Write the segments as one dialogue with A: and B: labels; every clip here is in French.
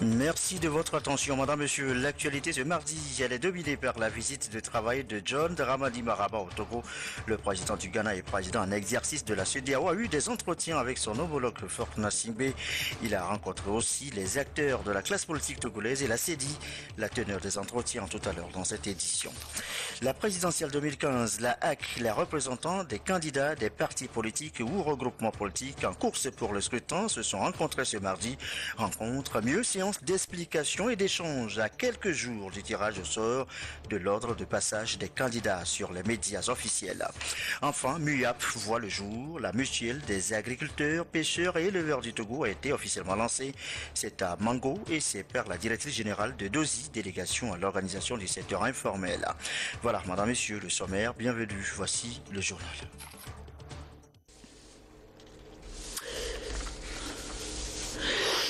A: Merci de votre attention, madame, monsieur. L'actualité ce mardi, elle est dominée par la visite de travail de John Dramani Mahama au Togo. Le président du Ghana et président en exercice de la CEDEAO a eu des entretiens avec son homologue Faure Gnassingbé. Il a rencontré aussi les acteurs de la classe politique togolaise et la CEDI, la teneur des entretiens tout à l'heure dans cette édition. La présidentielle 2015, la HAC, les représentants des candidats des partis politiques ou regroupements politiques en course pour le scrutin se sont rencontrés ce mardi. Rencontre mieux séance d'explication et d'échange à quelques jours du tirage au sort de l'ordre de passage des candidats sur les médias officiels. Enfin, MUAP voit le jour. La mutuelle des agriculteurs, pêcheurs et éleveurs du Togo a été officiellement lancée. C'est à Mango et c'est par la directrice générale de DOSI, délégation à l'organisation du secteur informel. Voilà, madame, messieurs, le sommaire. Bienvenue. Voici le journal.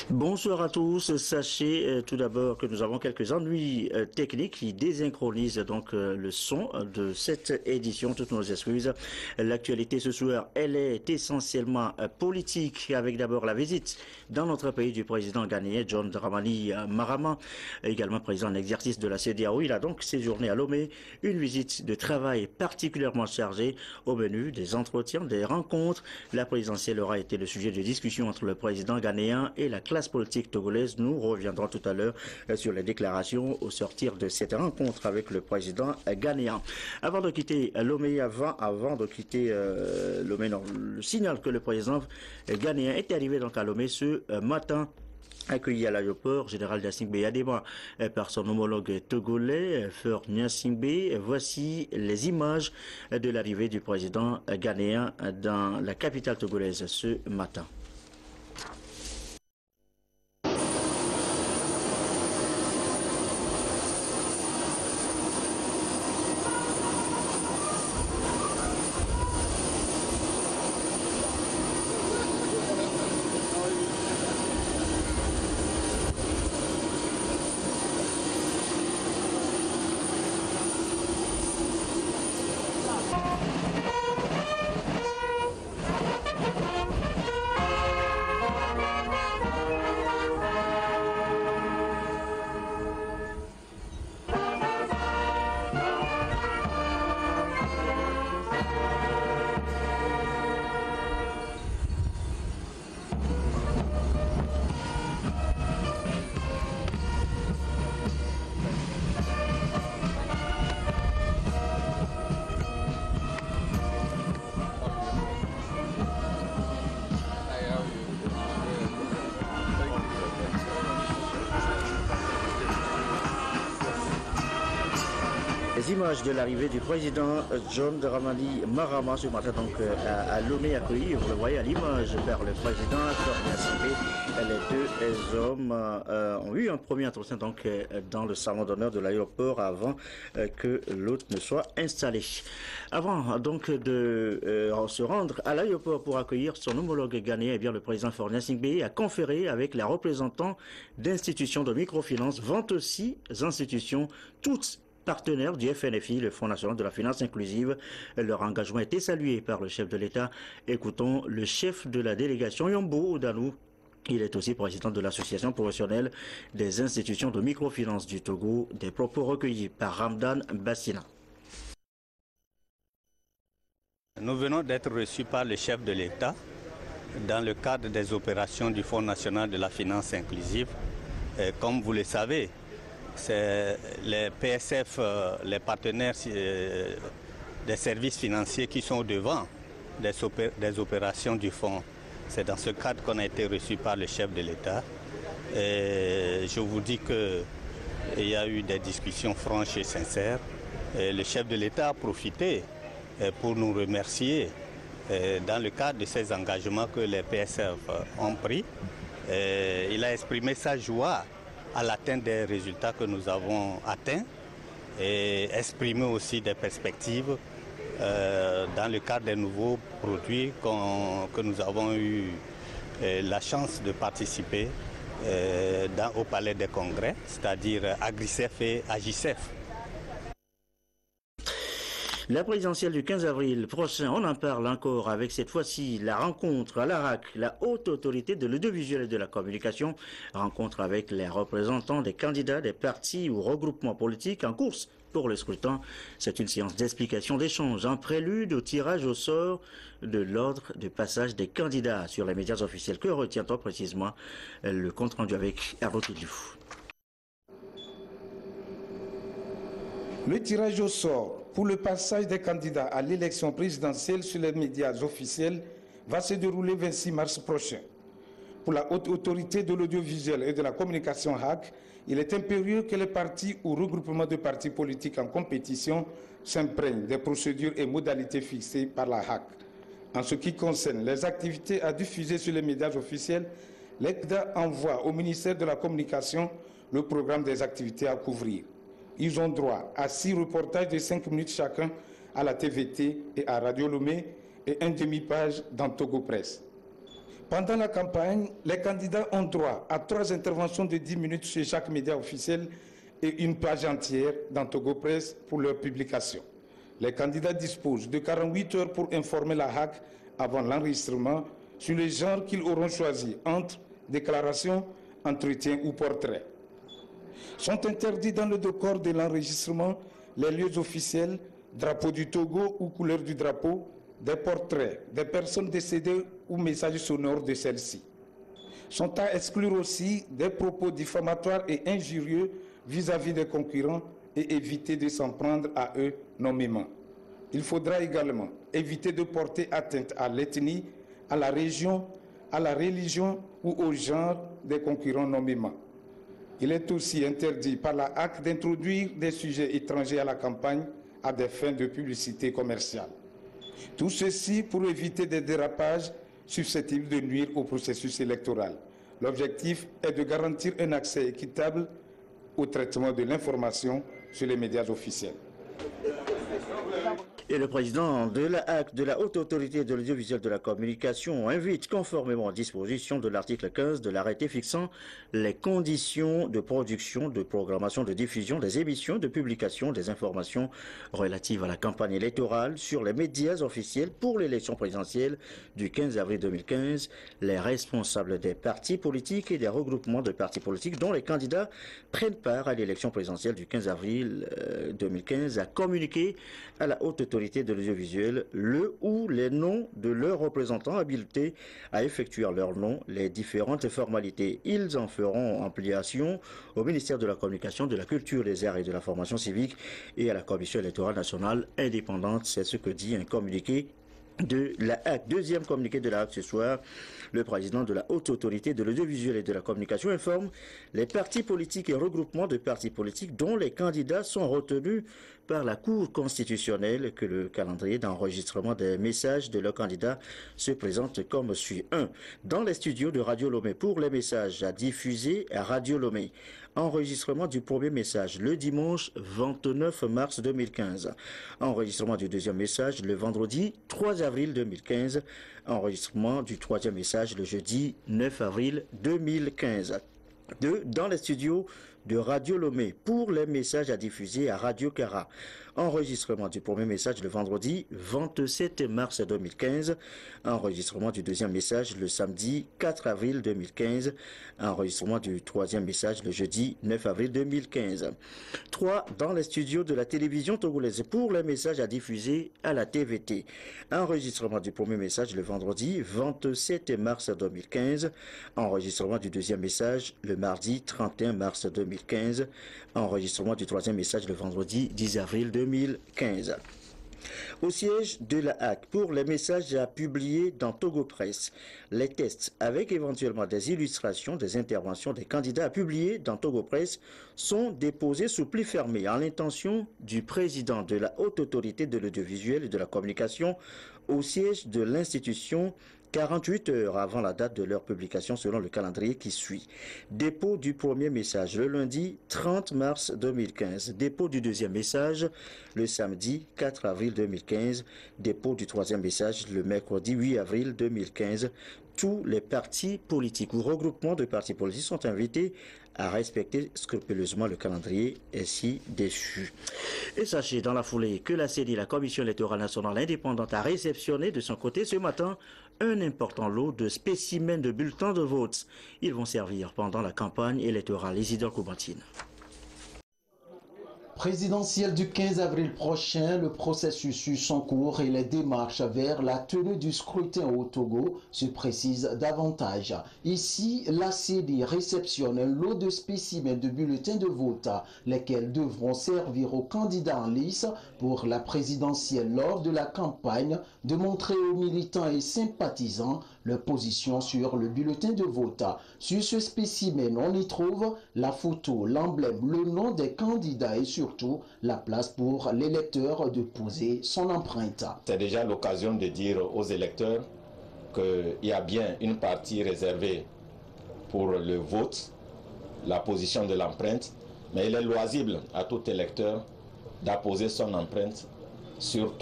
A: Bonsoir à tous. Sachez tout d'abord que nous avons quelques ennuis techniques qui désynchronisent donc le son de cette édition. Toutes nos excuses. L'actualité ce soir, elle est essentiellement politique, avec d'abord la visite dans notre pays du président ghanéen John Dramani Mahama, également président en exercice de la CEDEAO. Il a donc séjourné à Lomé, une visite de travail particulièrement chargée au menu des entretiens, des rencontres. La présidentielle aura été le sujet de discussion entre le président ghanéen et la classe politique togolaise. Nous reviendrons tout à l'heure sur les déclarations au sortir de cette rencontre avec le président ghanéen. Avant de quitter Lomé, avant de quitter Lomé, le signal que le président ghanéen est arrivé donc à Lomé ce matin, accueilli à l'aéroport général Gnassingbé Adema par son homologue togolais Faure Gnassingbé. Voici les images de l'arrivée du président ghanéen dans la capitale togolaise ce matin. Les images de l'arrivée du président John Dramani Mahama ce matin donc à Lomé accueilli, vous le voyez à l'image par le président Faure Gnassingbé. Les deux hommes ont eu un premier entretien donc dans le salon d'honneur de l'aéroport avant que l'autre ne soit installé. Avant donc de se rendre à l'aéroport pour accueillir son homologue ghanéen, eh bien le président Faure Gnassingbé a conféré avec les représentants d'institutions de microfinance, 26 institutions, toutes partenaires du FNFI, le Fonds national de la finance inclusive. Leur engagement a été salué par le chef de l'État. Écoutons le chef de la délégation, Yombo Odanou. Il est aussi président de l'association professionnelle des institutions de microfinance du Togo, des propos recueillis par Ramdan Bassina.
B: Nous venons d'être reçus par le chef de l'État dans le cadre des opérations du Fonds national de la finance inclusive. Comme vous le savez, c'est les PSF, les partenaires des services financiers qui sont au devant des opérations du fonds. C'est dans ce cadre qu'on a été reçu par le chef de l'État. Et je vous dis qu'il y a eu des discussions franches et sincères. Et le chef de l'État a profité pour nous remercier dans le cadre de ces engagements que les PSF ont pris. Et il a exprimé sa joie à l'atteinte des résultats que nous avons atteints et exprimer aussi des perspectives dans le cadre des nouveaux produits que nous avons eu la chance de participer au Palais des Congrès, c'est-à-dire Agricef et Agicef.
A: La présidentielle du 15 avril prochain, on en parle encore avec cette fois-ci la rencontre à l'ARAC, la haute autorité de l'audiovisuel et de la communication, rencontre avec les représentants des candidats des partis ou regroupements politiques en course pour le scrutin. C'est une séance d'explication, d'échange, un prélude au tirage au sort de l'ordre de passage des candidats sur les médias officiels. Que retient-on précisément? Le compte rendu avec Hervé Diouf.
C: Le tirage au sort pour le passage des candidats à l'élection présidentielle sur les médias officiels va se dérouler le 26 mars prochain. Pour la haute autorité de l'audiovisuel et de la communication HAC, il est impérieux que les partis ou regroupements de partis politiques en compétition s'imprègnent des procédures et modalités fixées par la HAC. En ce qui concerne les activités à diffuser sur les médias officiels, l'ECDA envoie au ministère de la Communication le programme des activités à couvrir. Ils ont droit à 6 reportages de 5 minutes chacun à la TVT et à Radio Lomé et une demi-page dans Togo Presse. Pendant la campagne, les candidats ont droit à 3 interventions de 10 minutes chez chaque média officiel et une page entière dans Togo Presse pour leur publication. Les candidats disposent de 48 heures pour informer la HAC avant l'enregistrement sur les genres qu'ils auront choisi entre déclaration, entretien ou portrait. Sont interdits dans le décor de l'enregistrement les lieux officiels, drapeau du Togo ou couleur du drapeau, des portraits des personnes décédées ou messages sonores de celles-ci. Sont à exclure aussi des propos diffamatoires et injurieux vis-à-vis des concurrents et éviter de s'en prendre à eux nommément. Il faudra également éviter de porter atteinte à l'ethnie, à la région, à la religion ou au genre des concurrents nommément. Il est aussi interdit par la HAC d'introduire des sujets étrangers à la campagne à des fins de publicité commerciale. Tout ceci pour éviter des dérapages susceptibles de nuire au processus électoral. L'objectif est de garantir un accès équitable au traitement de l'information sur les médias officiels.
A: Et le président de la HAC, de la Haute Autorité de l'Audiovisuel de la Communication, invite, conformément aux dispositions de l'article 15 de l'arrêté fixant les conditions de production, de programmation, de diffusion des émissions, de publication des informations relatives à la campagne électorale sur les médias officiels pour l'élection présidentielle du 15 avril 2015, les responsables des partis politiques et des regroupements de partis politiques dont les candidats prennent part à l'élection présidentielle du 15 avril 2015 à communiquer à la Haute Autorité de l'audiovisuel le ou les noms de leurs représentants habilités à effectuer leur nom les différentes formalités. Ils en feront ampliation au ministère de la Communication, de la Culture, des Arts et de la Formation civique et à la Commission électorale nationale indépendante. C'est ce que dit un communiqué de la HAC. Deuxième communiqué de la HAC ce soir, le président de la Haute Autorité de l'Audiovisuel et de la Communication informe les partis politiques et regroupements de partis politiques dont les candidats sont retenus par la Cour constitutionnelle que le calendrier d'enregistrement des messages de leurs candidats se présente comme suit. 1. Dans les studios de Radio Lomé pour les messages à diffuser à Radio Lomé. Enregistrement du premier message le dimanche 29 mars 2015. Enregistrement du deuxième message le vendredi 3 avril 2015. Enregistrement du troisième message le jeudi 9 avril 2015. 2. Dans les studios de Radio Lomé pour les messages à diffuser à Radio Cara. Enregistrement du premier message le vendredi 27 mars 2015. Enregistrement du deuxième message le samedi 4 avril 2015. Enregistrement du troisième message le jeudi 9 avril 2015. 3. Dans les studios de la télévision togolaise pour les messages à diffuser à la TVT. Enregistrement du premier message le vendredi 27 mars 2015. Enregistrement du deuxième message le mardi 31 mars 2015. Enregistrement du troisième message le vendredi 10 avril 2015. Au siège de la HAC pour les messages à publier dans Togo Presse, les tests avec éventuellement des illustrations des interventions des candidats à publier dans Togo Presse sont déposés sous pli fermé en l'intention du président de la Haute Autorité de l'Audiovisuel et de la Communication au siège de l'institution 48 heures avant la date de leur publication selon le calendrier qui suit. Dépôt du premier message le lundi 30 mars 2015. Dépôt du deuxième message le samedi 4 avril 2015. Dépôt du troisième message le mercredi 8 avril 2015. Tous les partis politiques ou regroupements de partis politiques sont invités à respecter scrupuleusement le calendrier ainsi déçu. Et sachez dans la foulée que la CENI, la Commission électorale nationale indépendante, a réceptionné de son côté ce matin un important lot de spécimens de bulletins de vote. Ils vont servir pendant la campagne électorale. Isidore Koubatine.
D: Présidentielle du 15 avril prochain, le processus suit son cours et les démarches vers la tenue du scrutin au Togo se précisent davantage. Ici, la CENI réceptionne un lot de spécimens de bulletins de vote, lesquels devront servir aux candidats en lice pour la présidentielle lors de la campagne de montrer aux militants et sympathisants leur position sur le bulletin de vote. Sur ce spécimen, on y trouve la photo, l'emblème, le nom des candidats et surtout la place pour l'électeur de poser son empreinte.
E: C'est déjà l'occasion de dire aux électeurs qu'il y a bien une partie réservée pour le vote, la position de l'empreinte, mais il est loisible à tout électeur d'apposer son empreinte sur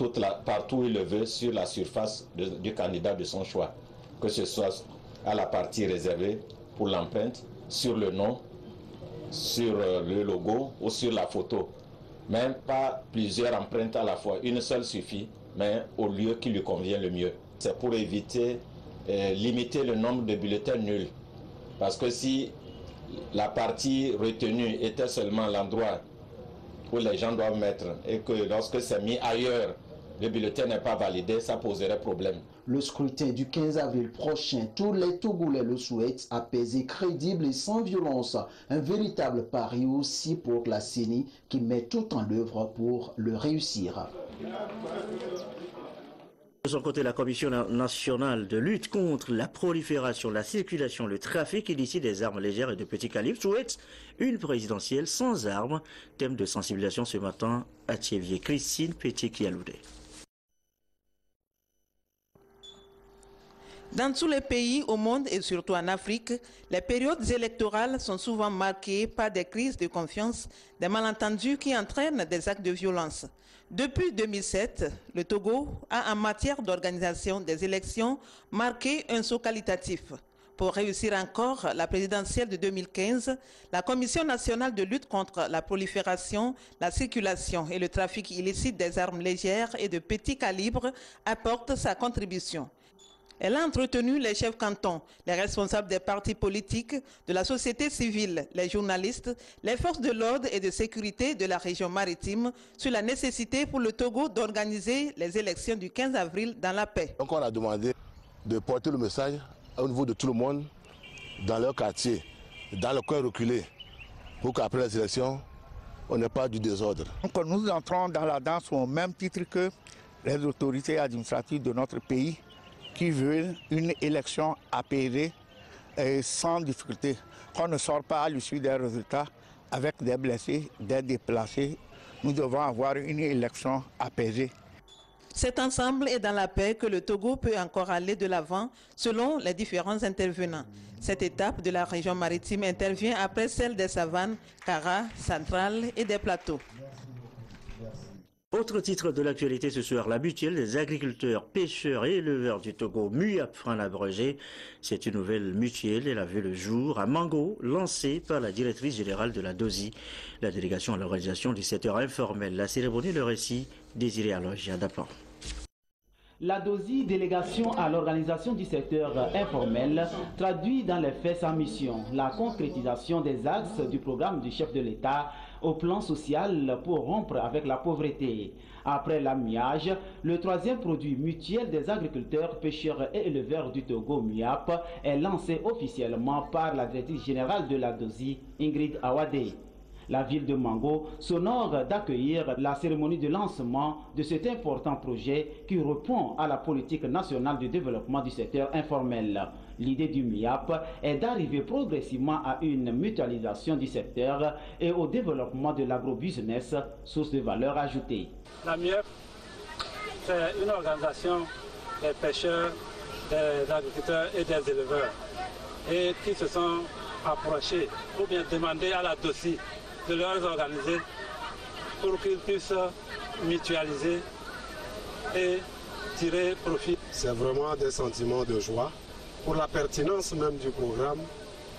E: partout où il le veut sur la surface du candidat de son choix, que ce soit à la partie réservée pour l'empreinte, sur le nom, sur le logo ou sur la photo. Même pas plusieurs empreintes à la fois, une seule suffit, mais au lieu qui lui convient le mieux. C'est pour éviter, limiter le nombre de bulletins nuls. Parce que si la partie retenue était seulement l'endroit où les gens doivent mettre et que lorsque c'est mis ailleurs, le bulletin n'est pas validé, ça poserait problème.
D: Le scrutin du 15 avril prochain, tous les Togolais le souhaitent, apaisé, crédible et sans violence. Un véritable pari aussi pour la CENI qui met tout en œuvre pour le réussir.
A: De son côté, la Commission nationale de lutte contre la prolifération, la circulation, le trafic illicite des armes légères et de petits calibres souhaite une présidentielle sans armes. Thème de sensibilisation ce matin à Thiévier. Christine Petit-Kialoudé.
F: Dans tous les pays au monde et surtout en Afrique, les périodes électorales sont souvent marquées par des crises de confiance, des malentendus qui entraînent des actes de violence. Depuis 2007, le Togo a en matière d'organisation des élections marqué un saut qualitatif. Pour réussir encore la présidentielle de 2015, la Commission nationale de lutte contre la prolifération, la circulation et le trafic illicite des armes légères et de petits calibres apporte sa contribution. Elle a entretenu les chefs cantons, les responsables des partis politiques, de la société civile, les journalistes, les forces de l'ordre et de sécurité de la région maritime sur la nécessité pour le Togo d'organiser les élections du 15 avril dans la paix.
G: Donc on a demandé de porter le message au niveau de tout le monde, dans leur quartier, dans le coin reculé, pour qu'après les élections, on n'ait pas du désordre.
H: Donc nous entrons dans la danse au même titre que les autorités administratives de notre pays, qui veulent une élection apaisée et sans difficulté. Qu'on ne sort pas à l'issue des résultats avec des blessés, des déplacés. Nous devons avoir une élection apaisée.
F: C'est ensemble et dans la paix que le Togo peut encore aller de l'avant selon les différents intervenants. Cette étape de la région maritime intervient après celle des savanes, Kara, centrales et des plateaux.
A: Autre titre de l'actualité ce soir, la mutuelle des agriculteurs, pêcheurs et éleveurs du Togo, MUAP en abrégé. C'est une nouvelle mutuelle, elle a vu le jour à Mango, lancée par la directrice générale de la DOSI, la délégation à l'organisation du secteur informel. La cérémonie, le récit, Désiré Aloge à Dapan.
I: La DOSI, délégation à l'organisation du secteur informel, traduit dans les faits sa mission, la concrétisation des axes du programme du chef de l'État au plan social pour rompre avec la pauvreté. Après l'amiage, le troisième produit mutuel des agriculteurs, pêcheurs et éleveurs du Togo, MUAP, est lancé officiellement par la directrice générale de la DOSI, Ingrid Awade. La ville de Mango s'honore d'accueillir la cérémonie de lancement de cet important projet qui répond à la politique nationale de développement du secteur informel. L'idée du MUAP est d'arriver progressivement à une mutualisation du secteur et au développement de l'agrobusiness, source de valeur ajoutée.
J: La MUAP, c'est une organisation des pêcheurs des agriculteurs et des éleveurs et qui se sont approchés ou bien demandé à la DOCI de leur organiser pour qu'ils puissent mutualiser et tirer profit.
K: C'est vraiment des sentiments de joie pour la pertinence même du programme.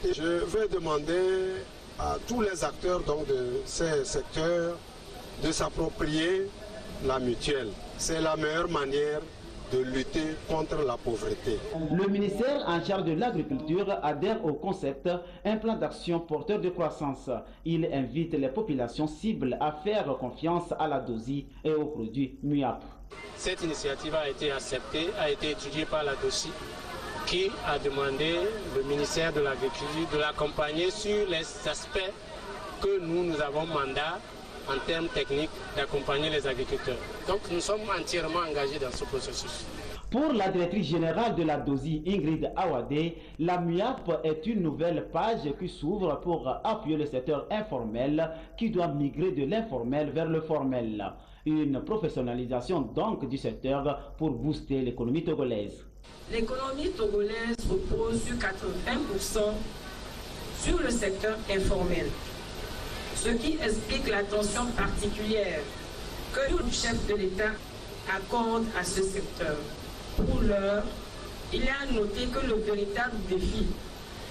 K: Et je vais demander à tous les acteurs donc, de ces secteurs de s'approprier la mutuelle. C'est la meilleure manière de lutter contre la pauvreté.
I: Le ministère en charge de l'agriculture adhère au concept un plan d'action porteur de croissance. Il invite les populations cibles à faire confiance à la DOCI et aux produits MUAP.
J: Cette initiative a été acceptée, a été étudiée par la DOCI qui a demandé au ministère de l'Agriculture de l'accompagner sur les aspects que nous avons mandat en termes techniques d'accompagner les agriculteurs. Donc nous sommes entièrement engagés dans ce processus.
I: Pour la directrice générale de la DOCI, Ingrid Awade, la MUAP est une nouvelle page qui s'ouvre pour appuyer le secteur informel qui doit migrer de l'informel vers le formel. Une professionnalisation donc du secteur pour booster l'économie togolaise.
L: L'économie togolaise repose sur 80% sur le secteur informel, ce qui explique l'attention particulière que le chef de l'État accorde à ce secteur. Pour l'heure, il est à noter que le véritable défi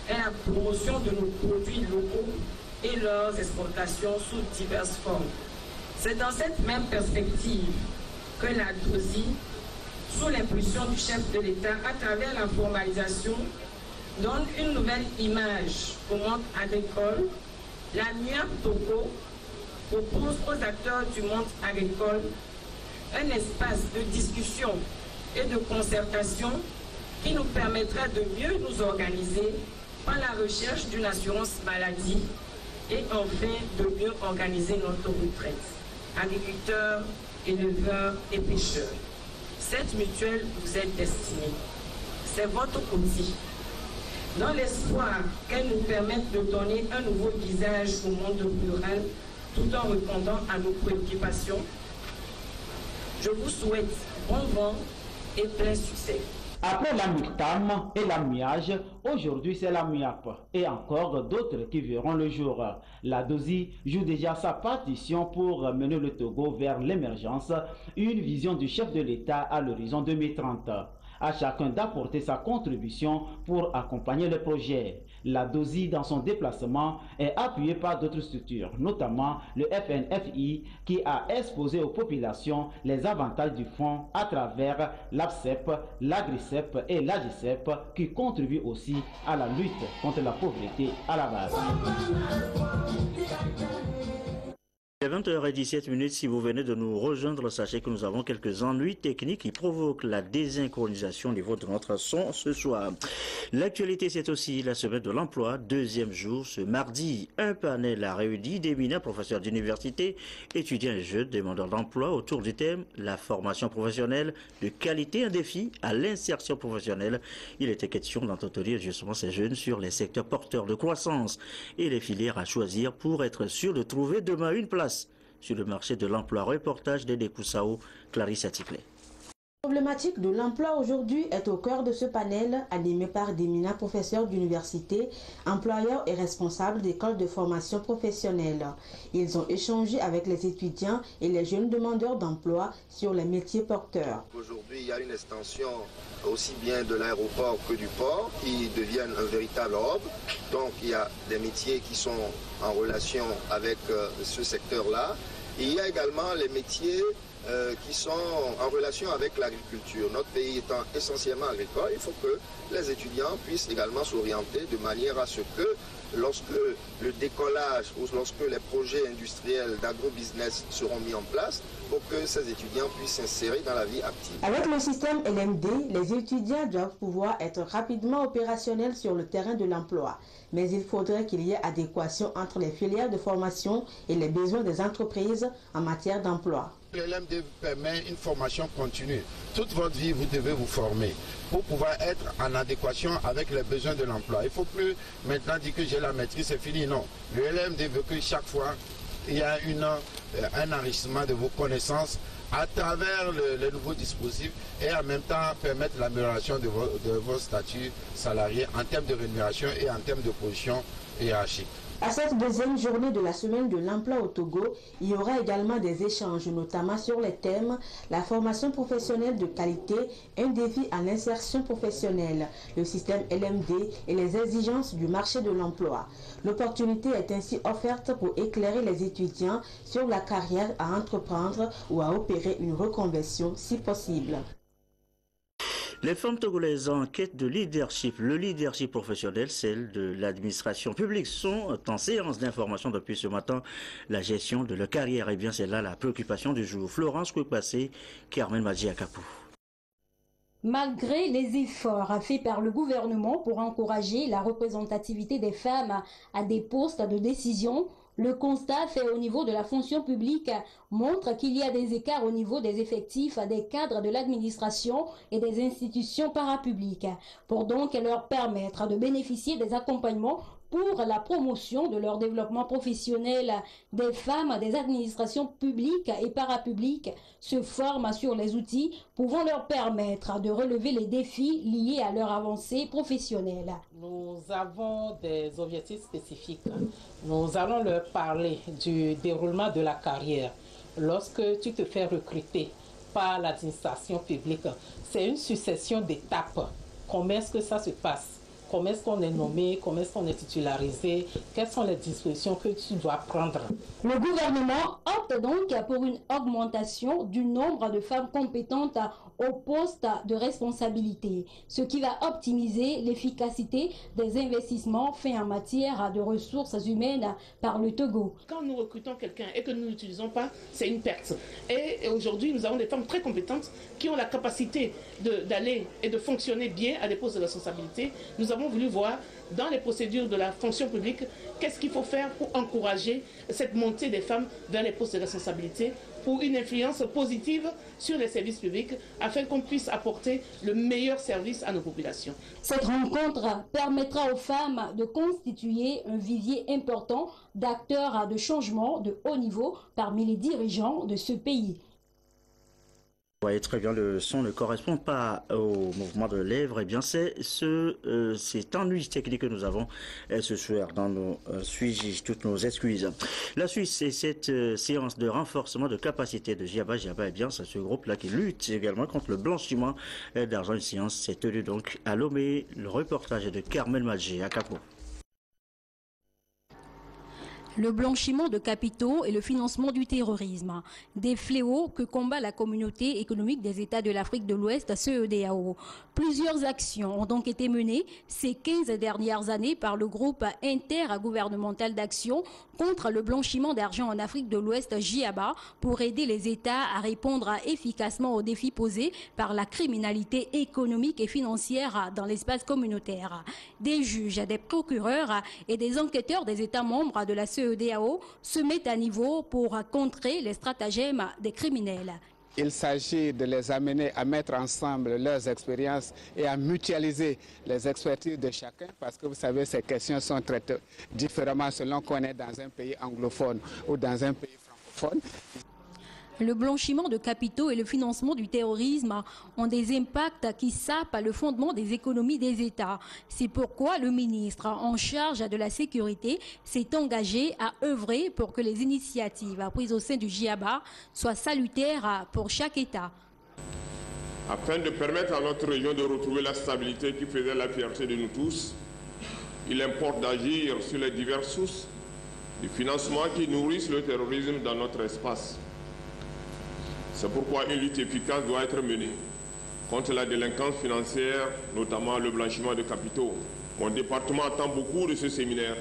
L: est la promotion de nos produits locaux et leurs exportations sous diverses formes. C'est dans cette même perspective que la DOCI, sous l'impulsion du chef de l'État, à travers la formalisation, donne une nouvelle image au monde agricole. La MUAP Togo propose aux acteurs du monde agricole un espace de discussion et de concertation qui nous permettra de mieux nous organiser par la recherche d'une assurance maladie et enfin de mieux organiser notre retraite. Agriculteurs, éleveurs et pêcheurs, cette mutuelle vous est destinée. C'est votre outil. Dans l'espoir qu'elle nous permette de donner un nouveau visage au monde rural tout en répondant à nos préoccupations, je vous souhaite bon vent et plein succès.
I: Après la MUCTAM et la MUAGE, aujourd'hui c'est la MUAP et encore d'autres qui verront le jour. La DOCI joue déjà sa partition pour mener le Togo vers l'émergence, une vision du chef de l'État à l'horizon 2030. À chacun d'apporter sa contribution pour accompagner le projet. La DOCI, dans son déplacement, est appuyée par d'autres structures, notamment le FNFI, qui a exposé aux populations les avantages du fonds à travers l'APCEP, l'AGRICEP et l'AGICEP, qui contribuent aussi à la lutte contre la pauvreté à la base.
A: Il est 20h17, si vous venez de nous rejoindre, sachez que nous avons quelques ennuis techniques qui provoquent la désynchronisation au niveau de notre son ce soir. L'actualité, c'est aussi la semaine de l'emploi, deuxième jour, ce mardi. Un panel a réuni d'éminents professeurs d'université, étudiants et jeunes demandeurs d'emploi autour du thème « La formation professionnelle de qualité, un défi à l'insertion professionnelle ». Il était question d'entretenir justement ces jeunes sur les secteurs porteurs de croissance et les filières à choisir pour être sûr de trouver demain une place sur le marché de l'emploi. Reportage d'Ede Koussao, Clarisse Atipley.
M: La problématique de l'emploi aujourd'hui est au cœur de ce panel animé par d'éminents professeurs d'université, employeurs et responsables d'écoles de formation professionnelle. Ils ont échangé avec les étudiants et les jeunes demandeurs d'emploi sur les métiers porteurs.
N: Aujourd'hui, il y a une extension aussi bien de l'aéroport que du port qui deviennent un véritable hub. Donc il y a des métiers qui sont en relation avec ce secteur-là. Il y a également les métiers qui sont en relation avec l'agriculture. Notre pays étant essentiellement agricole, il faut que les étudiants puissent également s'orienter de manière à ce que lorsque le décollage ou lorsque les projets industriels d'agrobusiness seront mis en place, pour que ces étudiants puissent s'insérer dans la vie active.
M: Avec le système LMD, les étudiants doivent pouvoir être rapidement opérationnels sur le terrain de l'emploi. Mais il faudrait qu'il y ait adéquation entre les filières de formation et les besoins des entreprises en matière d'emploi.
K: Le LMD permet une formation continue. Toute votre vie, vous devez vous former pour pouvoir être en adéquation avec les besoins de l'emploi. Il ne faut plus maintenant dire que j'ai la maîtrise, c'est fini. Non. Le LMD veut que chaque fois, il y a un enrichissement de vos connaissances
O: à travers le nouveau dispositif et en même temps permettre l'amélioration de vos statuts salariés en termes de rémunération et en termes de position hiérarchique.
M: À cette deuxième journée de la semaine de l'emploi au Togo, il y aura également des échanges, notamment sur les thèmes la formation professionnelle de qualité, un défi à l'insertion professionnelle, le système LMD et les exigences du marché de l'emploi. L'opportunité est ainsi offerte pour éclairer les étudiants sur la carrière à entreprendre ou à opérer une reconversion si possible.
A: Les femmes togolaises en quête de leadership, le leadership professionnel, celle de l'administration publique, sont en séance d'information depuis ce matin. La gestion de leur carrière, et bien c'est là la préoccupation du jour. Florence Kouepassé, Carmen Madji Akapou.
P: Malgré les efforts faits par le gouvernement pour encourager la représentativité des femmes à des postes de décision, le constat fait au niveau de la fonction publique montre qu'il y a des écarts au niveau des effectifs des cadres de l'administration et des institutions parapubliques, pour donc leur permettre de bénéficier des accompagnements pour la promotion de leur développement professionnel. Des femmes des administrations publiques et parapubliques se forment sur les outils pouvant leur permettre de relever les défis liés à leur avancée professionnelle.
Q: Nous avons des objectifs spécifiques. Nous allons leur parler du déroulement de la carrière. Lorsque tu te fais recruter par l'administration publique, c'est une succession d'étapes. Comment est-ce que ça se passe? Comment est-ce qu'on est nommé? Comment est-ce qu'on est titularisé? Quelles sont les dispositions que tu dois prendre?
P: Le gouvernement opte donc pour une augmentation du nombre de femmes compétentes au poste de responsabilité, ce qui va optimiser l'efficacité des investissements faits en matière de ressources humaines par le Togo.
R: Quand nous recrutons quelqu'un et que nous ne l'utilisons pas, c'est une perte. Et aujourd'hui, nous avons des femmes très compétentes qui ont la capacité d'aller et de fonctionner bien à des postes de responsabilité. Nous avons voulu voir dans les procédures de la fonction publique qu'est-ce qu'il faut faire pour encourager cette montée des femmes vers les postes de responsabilité, pour une influence positive sur les services publics afin qu'on puisse apporter le meilleur service à nos populations.
P: Cette rencontre permettra aux femmes de constituer un vivier important d'acteurs de changement de haut niveau parmi les dirigeants de ce pays.
A: Vous voyez très bien, le son ne correspond pas au mouvement de lèvres. Eh bien, c'est cet ennui technique que nous avons ce soir dans nos suivis, toutes nos excuses. La Suisse, c'est cette séance de renforcement de capacité de Djiaba. Djiaba, eh bien, c'est ce groupe-là qui lutte également contre le blanchiment d'argent. Une séance s'est tenue donc à Lomé. Le reportage est de Carmen Madji Akapou.
P: Le blanchiment de capitaux et le financement du terrorisme, des fléaux que combat la communauté économique des États de l'Afrique de l'Ouest, CEDEAO. Plusieurs actions ont donc été menées ces 15 dernières années par le groupe intergouvernemental d'action contre le blanchiment d'argent en Afrique de l'Ouest, Djiaba, pour aider les États à répondre efficacement aux défis posés par la criminalité économique et financière dans l'espace communautaire. Des juges, des procureurs et des enquêteurs des États membres de la CEDEAO se mettent à niveau pour contrer les stratagèmes des criminels.
S: Il s'agit de les amener à mettre ensemble leurs expériences et à mutualiser les expertises de chacun, parce que vous savez, ces questions sont traitées différemment selon qu'on est dans un pays anglophone ou dans un pays francophone.
P: Le blanchiment de capitaux et le financement du terrorisme ont des impacts qui sapent le fondement des économies des États. C'est pourquoi le ministre en charge de la sécurité s'est engagé à œuvrer pour que les initiatives prises au sein du Djiaba soient salutaires pour chaque État.
T: Afin de permettre à notre région de retrouver la stabilité qui faisait la fierté de nous tous, il importe d'agir sur les diverses sources du financement qui nourrissent le terrorisme dans notre espace. C'est pourquoi une lutte efficace doit être menée contre la délinquance financière, notamment le blanchiment de capitaux. Mon département attend beaucoup de ce séminaire.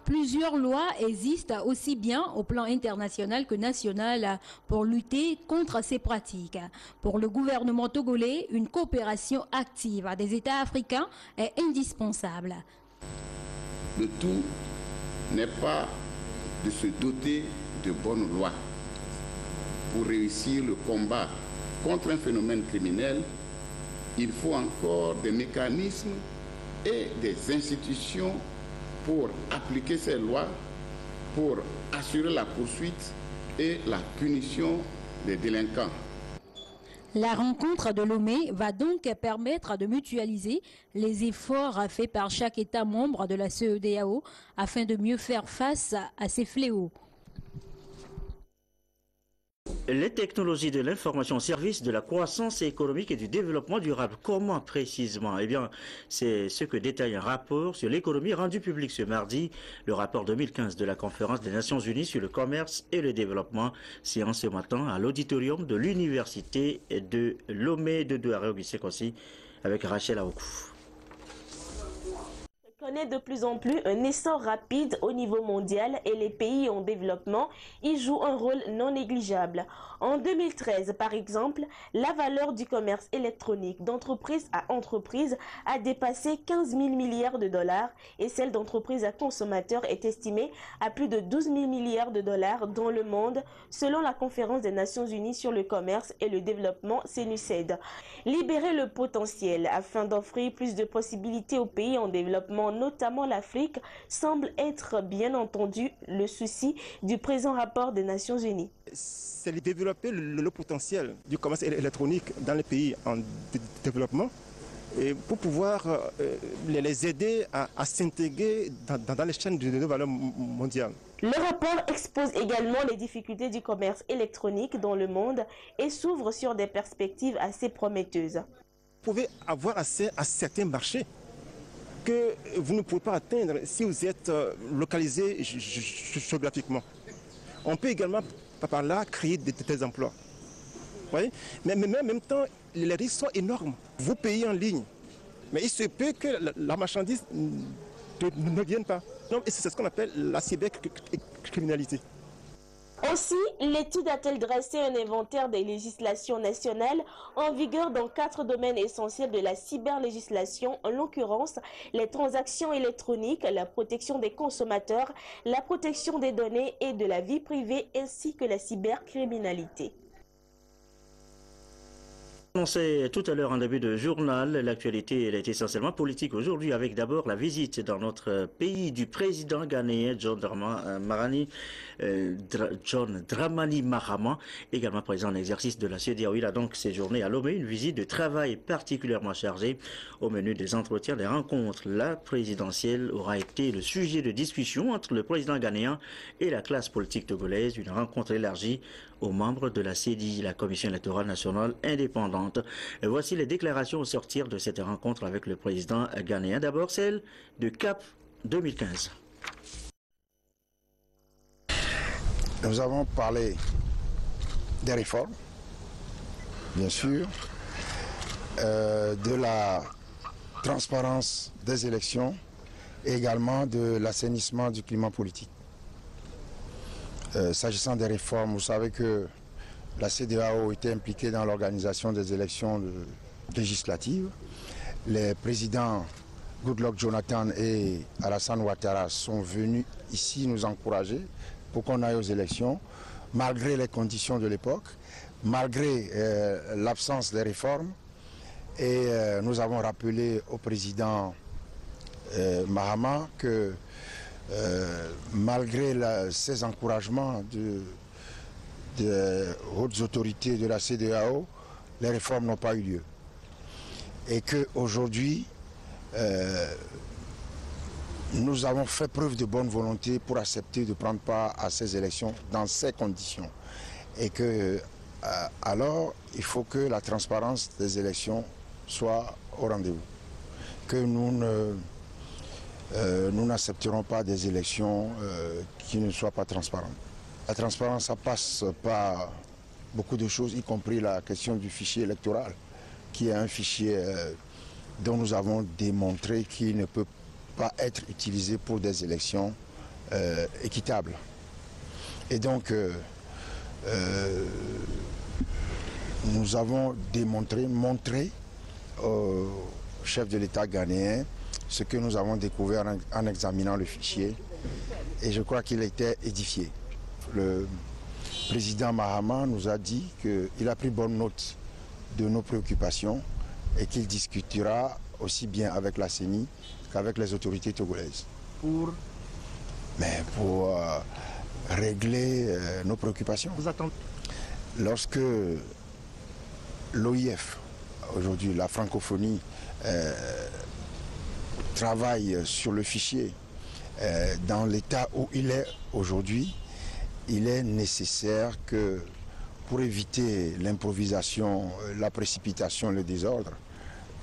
P: Plusieurs lois existent aussi bien au plan international que national pour lutter contre ces pratiques. Pour le gouvernement togolais, une coopération active des États africains est indispensable.
U: Le tout n'est pas de se doter de bonnes lois. Pour réussir le combat contre un phénomène criminel, il faut encore des mécanismes et des institutions pour appliquer ces lois, pour assurer la poursuite et la punition des délinquants.
P: La rencontre de Lomé va donc permettre de mutualiser les efforts faits par chaque État membre de la CEDEAO afin de mieux faire face à ces fléaux.
A: Les technologies de l'information au service de la croissance économique et du développement durable. Comment précisément? Eh bien, c'est ce que détaille un rapport sur l'économie rendu public ce mardi, le rapport 2015 de la Conférence des Nations Unies sur le commerce et le développement, séance ce matin à l'auditorium de l'Université de Lomé de Douaré, aussi avec Rachel Aokou.
B: Connaît de plus en plus un essor rapide au niveau mondial et les pays en développement y jouent un rôle non négligeable. En 2013, par exemple, la valeur du commerce électronique d'entreprise à entreprise a dépassé 15 000 milliards de dollars et celle d'entreprise à consommateur est estimée à plus de 12 000 milliards de dollars dans le monde, selon la Conférence des Nations Unies sur le commerce et le développement CNUSED. Libérer le potentiel afin d'offrir plus de possibilités aux pays en développement, notamment l'Afrique, semble être bien entendu le souci du présent rapport des Nations Unies.
V: C'est de développer le potentiel du commerce électronique dans les pays en développement et pour pouvoir les aider à s'intégrer dans les chaînes de valeur mondiale.
B: Le rapport expose également les difficultés du commerce électronique dans le monde et s'ouvre sur des perspectives assez prometteuses.
V: Vous pouvez avoir accès à certains marchés que vous ne pouvez pas atteindre si vous êtes localisé géographiquement. On peut également par là créer des emplois. Vous voyez? Mais en même temps, les risques sont énormes. Vous payez en ligne, mais il se peut que la marchandise ne vienne pas. C'est ce qu'on appelle la cybercriminalité.
B: Aussi, l'étude a-t-elle dressé un inventaire des législations nationales en vigueur dans 4 domaines essentiels de la cyberlégislation, en l'occurrence les transactions électroniques, la protection des consommateurs, la protection des données et de la vie privée, ainsi que la cybercriminalité.
A: Annoncé tout à l'heure en début de journal, l'actualité elle est essentiellement politique aujourd'hui avec d'abord la visite dans notre pays du président ghanéen John Dramani Mahama, également présent en exercice de la CEDEAO. Il a donc séjourné à Lomé, une visite de travail particulièrement chargée. Au menu des entretiens, des rencontres, la présidentielle aura été le sujet de discussion entre le président ghanéen et la classe politique togolaise, une rencontre élargie aux membres de la CEDI, la Commission électorale nationale indépendante. Et voici les déclarations au sortir de cette rencontre avec le président ghanéen. D'abord, celle de CAP 2015.
W: Nous avons parlé des réformes, bien sûr, de la transparence des élections et également de l'assainissement du climat politique. S'agissant des réformes, vous savez que la CEDEAO était impliquée dans l'organisation des élections législatives. Les présidents Goodluck Jonathan et Alassane Ouattara sont venus ici nous encourager pour qu'on aille aux élections, malgré les conditions de l'époque, malgré l'absence des réformes. Et nous avons rappelé au président Mahama que malgré ces encouragements de hautes autorités de la CEDEAO, les réformes n'ont pas eu lieu. Et qu'aujourd'hui, nous avons fait preuve de bonne volonté pour accepter de prendre part à ces élections dans ces conditions. Et que, alors, il faut que la transparence des élections soit au rendez-vous. Que nous n'accepterons pas des élections qui ne soient pas transparentes. La transparence, ça passe par beaucoup de choses, y compris la question du fichier électoral, qui est un fichier dont nous avons démontré qu'il ne peut pas être utilisé pour des élections équitables. Et donc, nous avons montré au chef de l'État ghanéen ce que nous avons découvert en examinant le fichier, et je crois qu'il était édifié. Le président Mahama nous a dit qu'il a pris bonne note de nos préoccupations et qu'il discutera aussi bien avec la CENI qu'avec les autorités togolaises pour régler nos préoccupations.
A: Vous attendez?
W: lorsque l'OIF, aujourd'hui la francophonie, travaille sur le fichier dans l'état où il est aujourd'hui, il est nécessaire que, pour éviter l'improvisation, la précipitation, le désordre,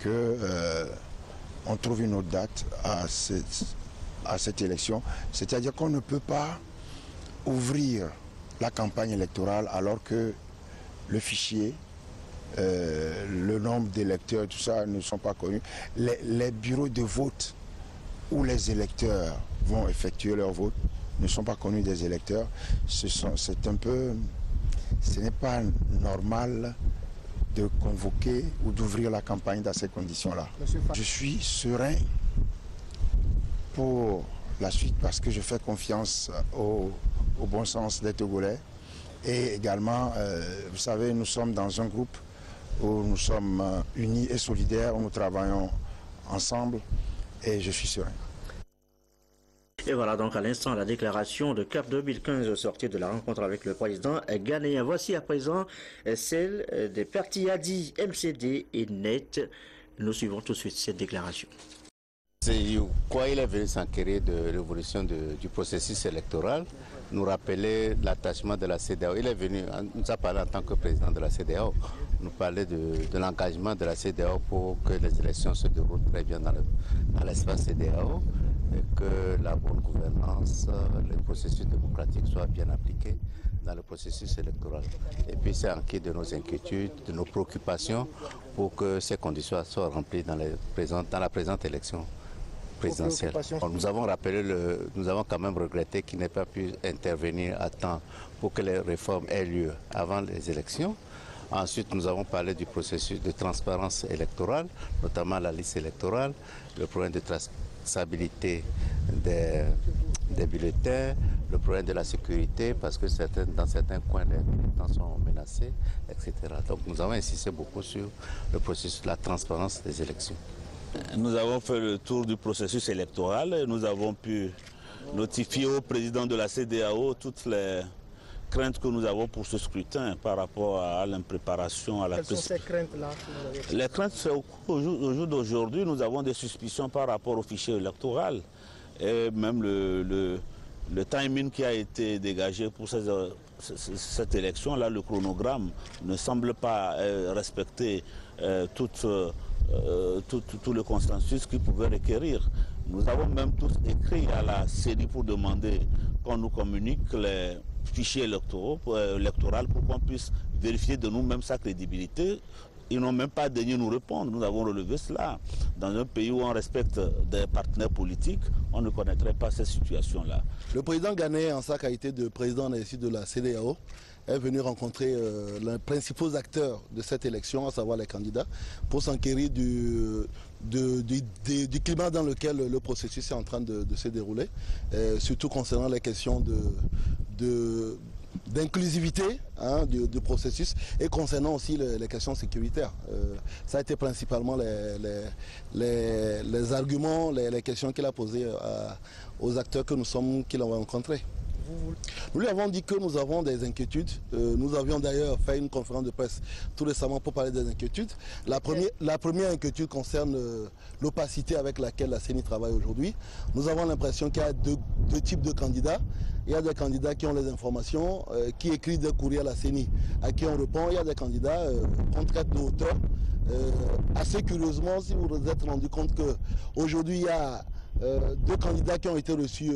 W: qu'on trouve une autre date à cette élection. C'est-à-dire qu'on ne peut pas ouvrir la campagne électorale alors que le fichier, le nombre d'électeurs, tout ça ne sont pas connus. Les bureaux de vote où les électeurs vont effectuer leur vote ne sont pas connus des électeurs. Ce n'est pas normal de convoquer ou d'ouvrir la campagne dans ces conditions-là. Je suis serein pour la suite parce que je fais confiance au bon sens des Togolais. Et également, vous savez, nous sommes dans un groupe où nous sommes unis et solidaires, où nous travaillons ensemble et je suis serein.
A: Et voilà donc à l'instant la déclaration de CAP 2015 sortie de la rencontre avec le président ghanéen. Voici à présent celle des partis ADI, MCD et NET. Nous suivons tout de suite cette déclaration.
C: Quoi, il est venu s'enquérir de l'évolution du processus électoral, nous rappeler l'attachement de la CEDEAO. Il est venu, nous a parlé en tant que président de la CEDEAO, nous parler de l'engagement de la CEDEAO pour que les élections se déroulent très bien dans l'espace CEDEAO et que la bonne gouvernance, le processus démocratique soit bien appliqué dans le processus électoral. Et puis c'est enquis de nos inquiétudes, de nos préoccupations pour que ces conditions soient remplies dans la présente élection présidentielle. Nous avons rappelé, nous avons quand même regretté qu'il n'ait pas pu intervenir à temps pour que les réformes aient lieu avant les élections. Ensuite, nous avons parlé du processus de transparence électorale, notamment la liste électorale, le problème de traçabilité des bulletins, le problème de la sécurité, parce que dans certains coins, les militants sont menacés, etc. Donc nous avons insisté beaucoup sur le processus de la transparence des élections.
D: Nous avons fait le tour du processus électoral et nous avons pu notifier au président de la CEDEAO toutes les craintes que nous avons pour ce scrutin par rapport à l'impréparation.
E: Quelles sont ces craintes-là?
D: Les craintes, c'est au jour d'aujourd'hui, nous avons des suspicions par rapport au fichier électoral et même le timing qui a été dégagé pour cette élection-là, le chronogramme ne semble pas respecter tout le consensus qui pouvait requérir. Nous avons même tous écrit à la CENI pour demander qu'on nous communique les fichiers électoraux pour qu'on puisse vérifier de nous-mêmes sa crédibilité. Ils n'ont même pas daigné nous répondre. Nous avons relevé cela. Dans un pays où on respecte des partenaires politiques, on ne connaîtrait pas cette situation-là.
X: Le président ghanéen, en sa qualité de président de la CEDEAO, est venu rencontrer les principaux acteurs de cette élection, à savoir les candidats, pour s'enquérir du climat dans lequel le processus est en train de se dérouler, surtout concernant les questions d'inclusivité du processus et concernant aussi les questions sécuritaires. Ça a été principalement les arguments, les questions qu'il a posées aux acteurs qu'il a rencontrés. Nous lui avons dit que nous avons des inquiétudes. Nous avions d'ailleurs fait une conférence de presse tout récemment pour parler des inquiétudes. La première inquiétude concerne l'opacité avec laquelle la CENI travaille aujourd'hui. Nous avons l'impression qu'il y a deux types de candidats. Il y a des candidats qui ont les informations, qui écrivent des courriers à la CENI, à qui on répond. Il y a des candidats qu'on traite de hauteur. Assez curieusement, si vous vous êtes rendu compte qu'aujourd'hui, il y a deux candidats qui ont été reçus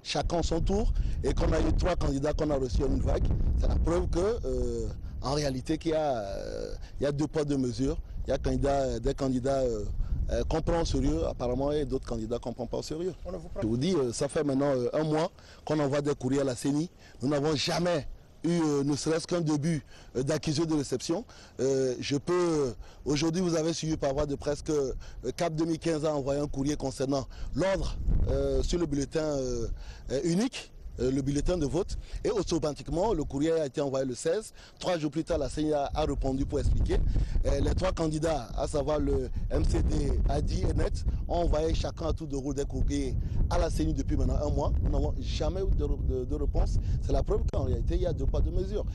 X: chacun son tour et qu'on a eu 3 candidats qu'on a reçus en une vague. C'est la preuve qu'en réalité qu'il y a 2 poids 2 mesures. Il y a des candidats qu'on prend au sérieux apparemment et d'autres candidats qu'on ne prend pas au sérieux. Je vous dis, ça fait maintenant 1 mois qu'on envoie des courriers à la CENI. Nous n'avons jamais eu ne serait-ce qu'un début d'accusé de réception. Aujourd'hui, vous avez suivi par voie de presse que CAP 2015 a envoyé un courrier concernant l'ordre sur le bulletin unique. le bulletin de vote et automatiquement le courrier a été envoyé le 16. 3 jours plus tard, la CENI a répondu pour expliquer. Les 3 candidats, à savoir le MCD, ADI et NET, ont envoyé chacun à tour de rôle des courriers à la CENI depuis maintenant 1 mois. Nous n'avons jamais eu de réponse. C'est la preuve qu'en réalité, il y a 2 poids 2 mesures.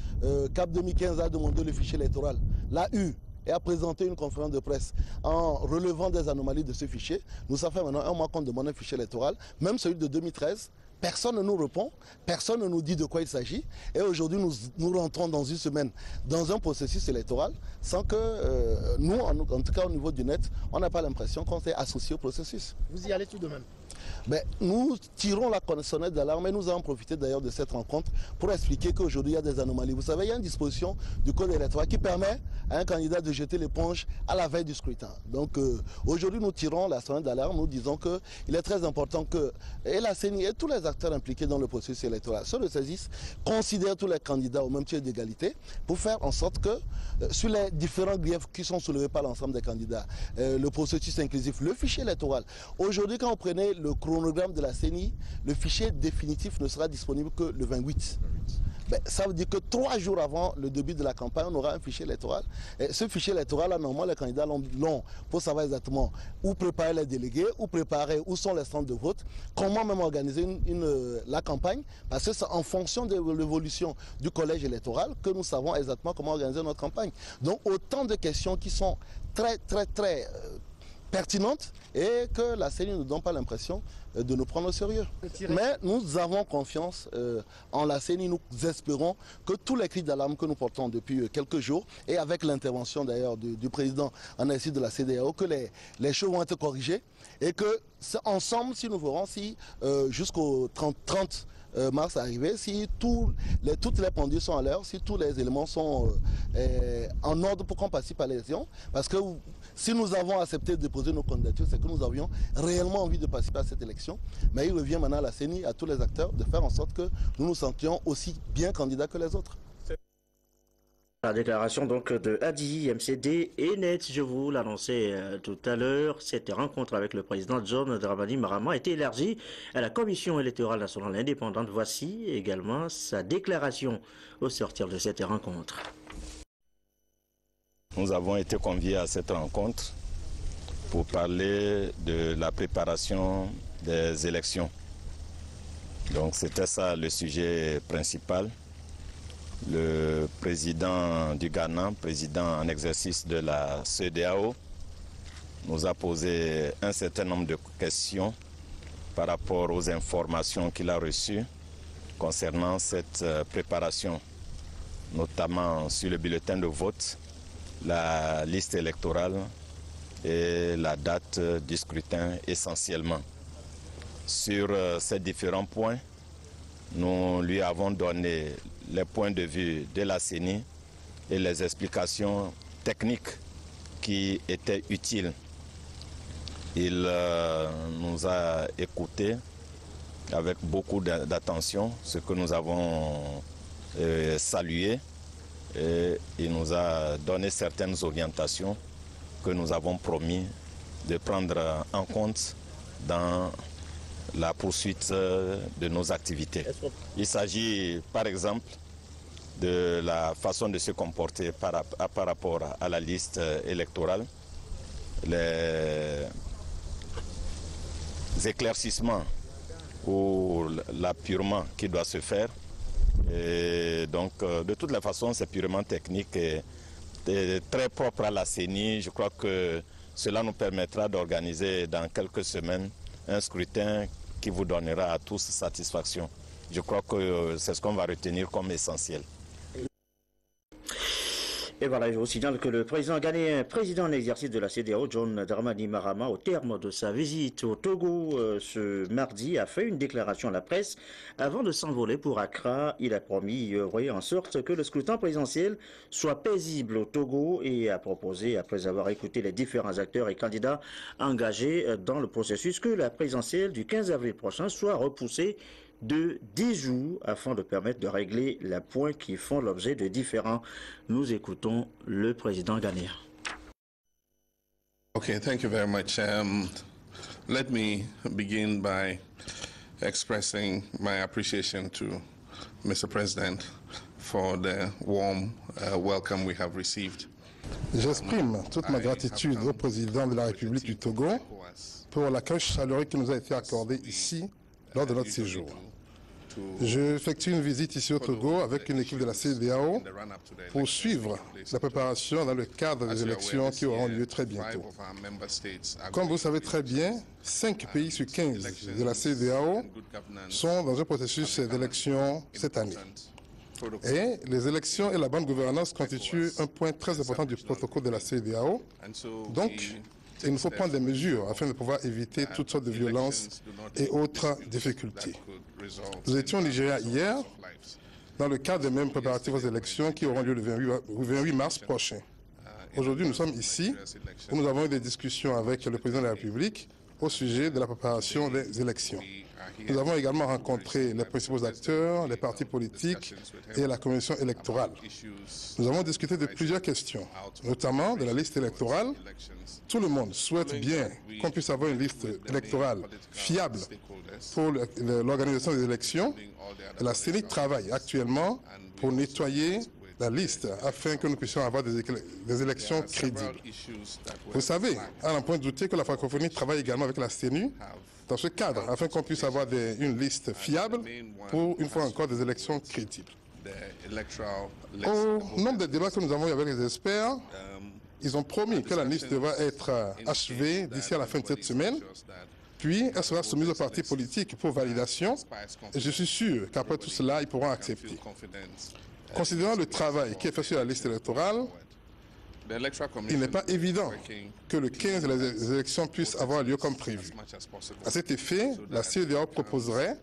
X: CAP 2015 a demandé le fichier électoral, l'a eu et a présenté une conférence de presse en relevant des anomalies de ce fichier. Nous, ça fait maintenant 1 mois qu'on demande un fichier électoral, même celui de 2013. Personne ne nous répond, personne ne nous dit de quoi il s'agit. Et aujourd'hui, nous rentrons dans une semaine dans un processus électoral sans que nous, en tout cas au niveau du net, on n'a pas l'impression qu'on s'est associé au processus.
E: Vous y allez tout de même?
X: Nous tirons la sonnette d'alarme et nous avons profité d'ailleurs de cette rencontre pour expliquer qu'aujourd'hui il y a des anomalies. Vous savez, il y a une disposition du code électoral qui permet à un candidat de jeter l'éponge à la veille du scrutin. Donc aujourd'hui nous tirons la sonnette d'alarme, nous disons qu'il est très important que la CENI et tous les acteurs impliqués dans le processus électoral se ressaisissent, considèrent tous les candidats au même titre d'égalité pour faire en sorte que sur les différents griefs qui sont soulevés par l'ensemble des candidats, le processus inclusif, le fichier électoral. Aujourd'hui, quand vous prenez le chronogramme de la CENI, le fichier définitif ne sera disponible que le 28. Ça veut dire que 3 jours avant le début de la campagne, on aura un fichier électoral. Et ce fichier électoral, normalement, les candidats l'ont pour savoir exactement où préparer les délégués, où préparer, où sont les centres de vote, comment même organiser la campagne, parce que c'est en fonction de l'évolution du collège électoral que nous savons exactement comment organiser notre campagne. Donc autant de questions qui sont très pertinentes et que la CENI ne donne pas l'impression de nous prendre au sérieux. Mais nous avons confiance en la CENI, nous espérons que tous les cris d'alarme que nous portons depuis quelques jours et avec l'intervention d'ailleurs du président en exercice de la CEDEAO, que les choses vont être corrigées et que ensemble, si nous verrons si jusqu'au 30 mars arrivé, si toutes les pendules sont à l'heure, si tous les éléments sont en ordre pour qu'on participe à l'élection, parce que si nous avons accepté de déposer nos candidatures, c'est que nous avions réellement envie de participer à cette élection. Mais il revient maintenant à la CENI, à tous les acteurs, de faire en sorte que nous nous sentions aussi bien candidats que les autres.
A: La déclaration donc de ADI, MCD et NET, je vous l'annonçais tout à l'heure, cette rencontre avec le président John Dramani Mahama a été élargie à la Commission électorale nationale indépendante. Voici également sa déclaration au sortir de cette rencontre.
F: Nous avons été conviés à cette rencontre pour parler de la préparation des élections. Donc c'était ça le sujet principal. Le président du Ghana, président en exercice de la CEDEAO, nous a posé un certain nombre de questions par rapport aux informations qu'il a reçues concernant cette préparation, notamment sur le bulletin de vote, la liste électorale et la date du scrutin essentiellement. Sur ces différents points, nous lui avons donné les points de vue de la CENI et les explications techniques qui étaient utiles. Il nous a écoutés avec beaucoup d'attention, ce que nous avons salué, et il nous a donné certaines orientations que nous avons promis de prendre en compte dans la poursuite de nos activités. Il s'agit par exemple de la façon de se comporter par rapport à la liste électorale, les éclaircissements ou l'appurement qui doit se faire. Et donc de toutes les façons, c'est purement technique et très propre à la CENI. Je crois que cela nous permettra d'organiser dans quelques semaines un scrutin qui vous donnera à tous satisfaction. Je crois que c'est ce qu'on va retenir comme essentiel.
A: Et voilà, je vous signale que le président ghanéen, président en exercice de la CEDEAO, John Dramani Mahama, au terme de sa visite au Togo ce mardi, a fait une déclaration à la presse avant de s'envoler pour Accra. Il a promis en sorte que le scrutin présidentiel soit paisible au Togo et a proposé, après avoir écouté les différents acteurs et candidats engagés dans le processus, que la présidentielle du 15 avril prochain soit repoussée de 10 jours afin de permettre de régler les points qui font l'objet de différents. Nous écoutons le président ghanéen.
G: Okay, thank you very much. Let me begin by
E: expressing my appreciation to Mr. President for the warm welcome we have received.
G: J'exprime toute ma gratitude au président de la République du Togo pour l'accueil chaleureux qui nous a été accordé ici lors de notre séjour. J'effectue une visite ici au Togo avec une équipe de la CEDEAO pour suivre la préparation dans le cadre des élections qui auront lieu très bientôt. Comme vous savez très bien, 5 pays sur 15 de la CEDEAO sont dans un processus d'élection cette année. Et les élections et la bonne gouvernance constituent un point très important du protocole de la CEDEAO. Donc, il nous faut prendre des mesures afin de pouvoir éviter toutes sortes de violences et autres difficultés. Nous étions au Nigeria hier, dans le cadre des mêmes préparatifs aux élections qui auront lieu le 28 mars prochain. Aujourd'hui, nous sommes ici, où nous avons eu des discussions avec le président de la République au sujet de la préparation des élections. Nous avons également rencontré les principaux acteurs, les partis politiques et la commission électorale. Nous avons discuté de plusieurs questions, notamment de la liste électorale. Tout le monde souhaite bien qu'on puisse avoir une liste électorale fiable pour l'organisation des élections. La CENI travaille actuellement pour nettoyer la liste afin que nous puissions avoir des élections crédibles. Vous savez, à n'en point douter que la francophonie travaille également avec la CENI dans ce cadre, afin qu'on puisse avoir une liste fiable pour, une fois encore, des élections crédibles. Au nombre de débats que nous avons eu avec les experts, ils ont promis que la liste devra être achevée d'ici à la fin de cette semaine, puis elle sera soumise aux partis politiques pour validation, et je suis sûr qu'après tout cela, ils pourront accepter. Considérant le travail qui est fait sur la liste électorale, il n'est pas évident que le 15 les élections puissent avoir lieu comme prévu. À cet effet, la CEDEAO proposerait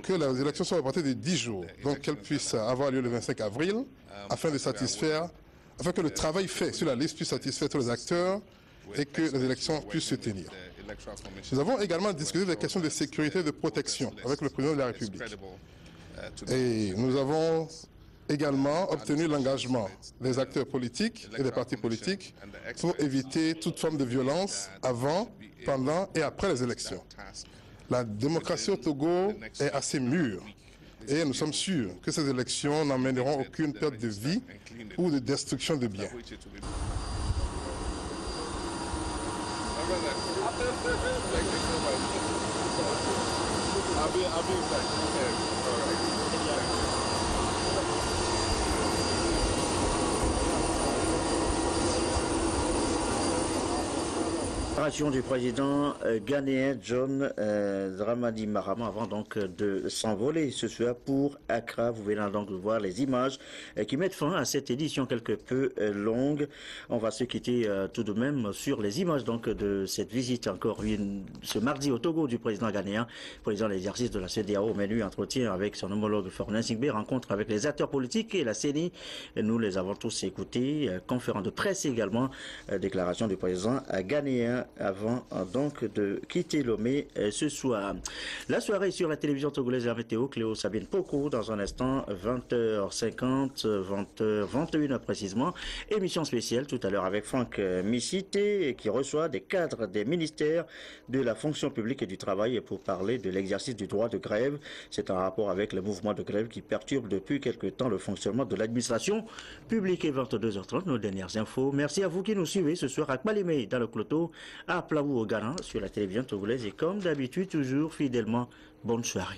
G: que les élections soient reportées de 10 jours, donc qu'elles puissent avoir lieu le 25 avril, afin que le travail fait sur la liste puisse satisfaire tous les acteurs et que les élections puissent se tenir. Nous avons également discuté des questions de sécurité et de protection avec le président de la République. Et nous avons également obtenu l'engagement des acteurs politiques et des partis politiques pour éviter toute forme de violence avant, pendant et après les élections. La démocratie au Togo est assez mûre et nous sommes sûrs que ces élections n'emmèneront aucune perte de vie ou de destruction de biens.
A: Du président ghanéen John Dramani Mahama avant donc de s'envoler ce soir pour Accra. Vous venez donc de voir les images qui mettent fin à cette édition quelque peu longue. On va se quitter tout de même sur les images donc de cette visite encore ce mardi au Togo du président ghanéen, président de l'exercice de la CEDEAO, au menu entretien avec son homologue Fornin Singbe, rencontre avec les acteurs politiques et la CENI. Nous les avons tous écoutés, conférence de presse également, déclaration du président ghanéen avant donc de quitter Lomé ce soir. La soirée sur la télévision togolaise et la météo, Cléo Sabine Poko, dans un instant, 20h50, 20h21 précisément. Émission spéciale tout à l'heure avec Franck Michité qui reçoit des cadres des ministères de la fonction publique et du travail pour parler de l'exercice du droit de grève. C'est un rapport avec le mouvement de grève qui perturbe depuis quelque temps le fonctionnement de l'administration publique. Et 22h30, nos dernières infos. Merci à vous qui nous suivez ce soir à Kmalimé dans le Cloto, à Plaou au Ghana sur la télévision togolaise et comme d'habitude toujours fidèlement bonne soirée.